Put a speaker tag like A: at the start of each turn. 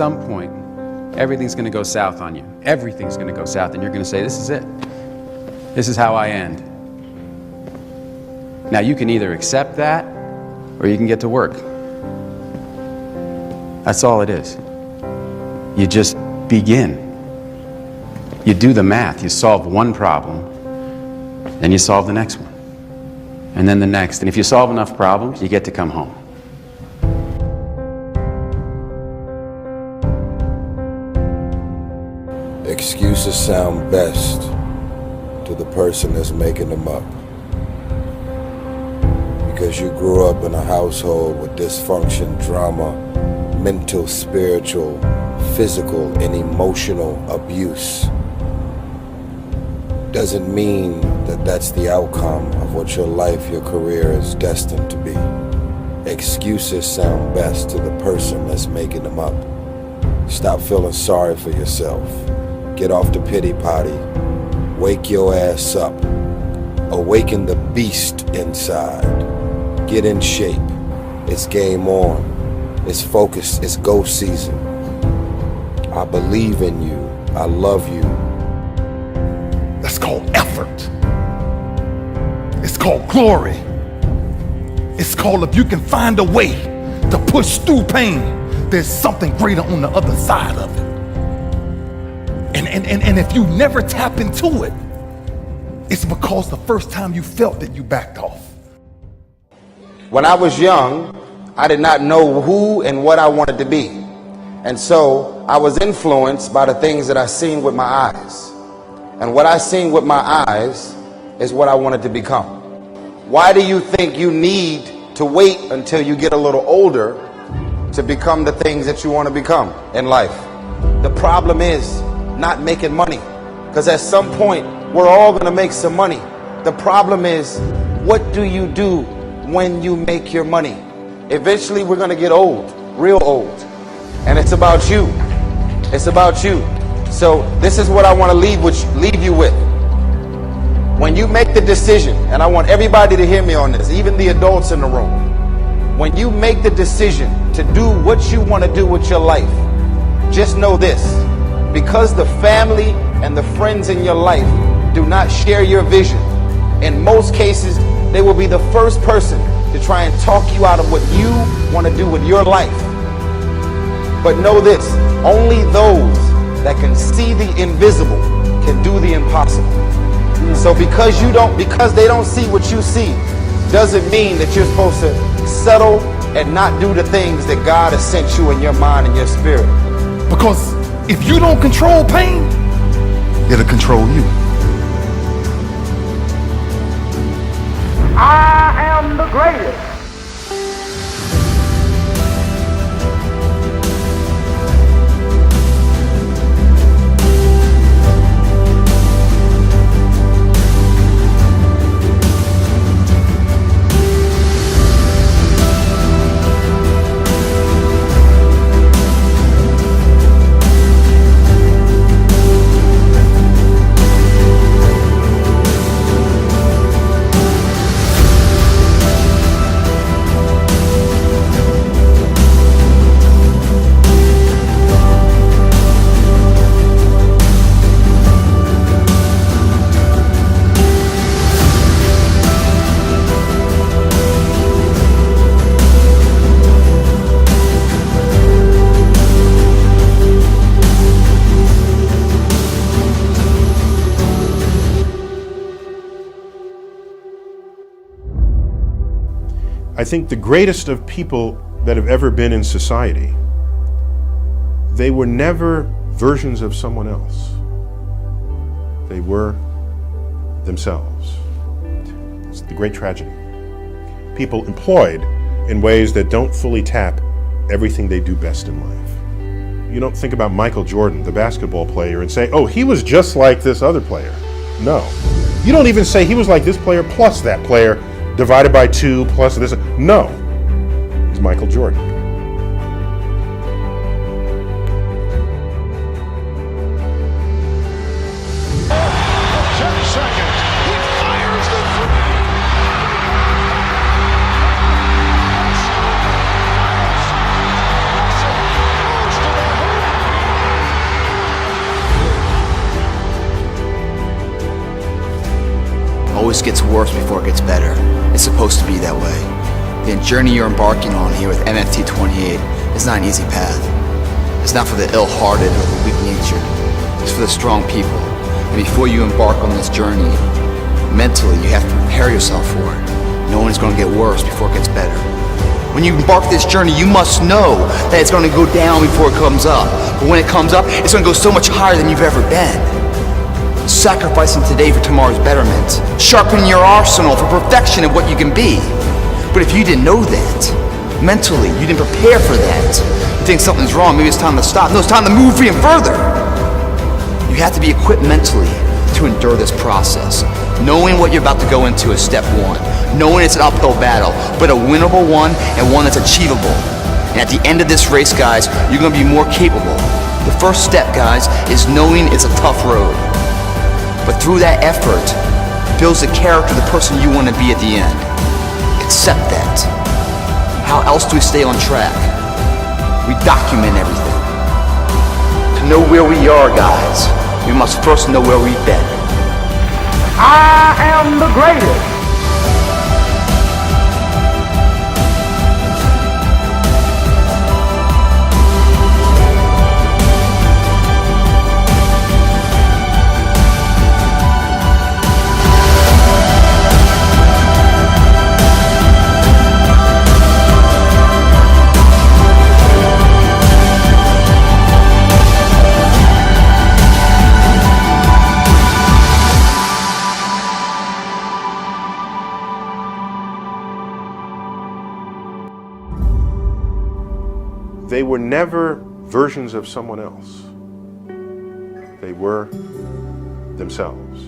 A: some point, everything's going to go south on you. Everything's going to go south, and you're going to say, this is it. This is how I end. Now, you can either accept that, or you can get to work. That's all it is. You just begin. You do the math. You solve one problem, then you solve the next one, and then the next. And if you solve enough problems, you get to come home.
B: Excuses sound best to the person that's making them up. Because you grew up in a household with dysfunction, drama, mental, spiritual, physical, and emotional abuse. Doesn't mean that that's the outcome of what your life, your career is destined to be. Excuses sound best to the person that's making them up. Stop feeling sorry for yourself. Get off the pity potty. Wake your ass up. Awaken the beast inside. Get in shape. It's game on. It's focused. It's go season. I believe in you. I love you.
C: That's called effort. It's called glory. It's called if you can find a way to push through pain, there's something greater on the other side of it. And if you never tap into it, it's because the first time you felt it, you backed off.
B: When I was young, I did not know who and what I wanted to be. And so I was influenced by the things that I seen with my eyes. And what I seen with my eyes is what I wanted to become. Why do you think you need to wait until you get a little older to become the things that you want to become in life? The problem is not making money. Because at some point, we're all going to make some money. The problem is, what do you do when you make your money? Eventually, we're going to get old, real old. And it's about you. It's about you. So this is what I want to leave you with. When you make the decision, and I want everybody to hear me on this, even the adults in the room. When you make the decision to do what you want to do with your life, just know this. Because the family and the friends in your life do not share your vision, in most cases, they will be the first person to try and talk you out of what you want to do with your life. But know this, only those that can see the invisible can do the impossible. So because they don't see what you see, doesn't mean that you're supposed to settle and not do the things that God has sent you in your mind and your spirit.
C: Because if you don't control pain, it'll control you.
D: I am the greatest.
E: I think the greatest of people that have ever been in society, they were never versions of someone else. They were themselves. It's the great tragedy. People employed in ways that don't fully tap everything they do best in life. You don't think about Michael Jordan, the basketball player, and say, oh, he was just like this other player. No. You don't even say he was like this player plus that player divided by 2 plus this. No. He's Michael Jordan.
F: always gets worse before it gets better. It's supposed to be that way. The journey you're embarking on here with MFT 28 is not an easy path. It's not for the ill-hearted or the weak-natured. It's for the strong people. And before you embark on this journey, mentally you have to prepare yourself for it, knowing it's going to get worse before it gets better. When you embark this journey, you must know that it's going to go down before it comes up. But when it comes up, it's going to go so much higher than you've ever been. Sacrificing today for tomorrow's betterment. Sharpening your arsenal for perfection of what you can be. But if you didn't know that, mentally, you didn't prepare for that, you think something's wrong, maybe it's time to stop. No, it's time to move even further. You have to be equipped mentally to endure this process. Knowing what you're about to go into is step one. Knowing it's an uphill battle, but a winnable one and one that's achievable. And at the end of this race, guys, you're going to be more capable. The first step, guys, is knowing it's a tough road. But through that effort, builds the character of the person you want to be at the end. Accept that. How else do we stay on track? We document everything. To know where we are, guys, we must first know where we've been.
D: I am the greatest.
E: They were never versions of someone else. They were themselves.